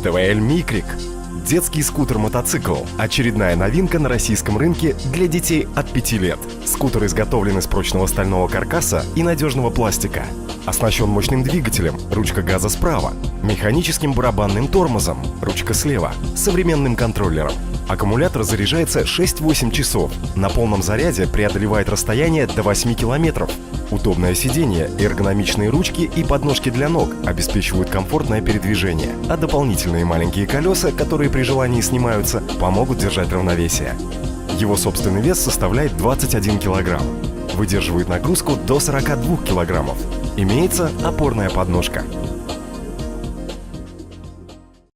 ТВЛ Микрик. Детский скутер-мотоцикл. Очередная новинка на российском рынке для детей от 5 лет. Скутер изготовлен из прочного стального каркаса и надежного пластика. Оснащен мощным двигателем, ручка газа справа, механическим барабанным тормозом, ручка слева, современным контроллером. Аккумулятор заряжается 6-8 часов. На полном заряде преодолевает расстояние до 8 километров. Удобное сиденье, эргономичные ручки и подножки для ног обеспечивают комфортное передвижение, а дополнительные маленькие колеса, которые при желании снимаются, помогут держать равновесие. Его собственный вес составляет 21 килограмм. Выдерживает нагрузку до 42 килограммов. Имеется опорная подножка.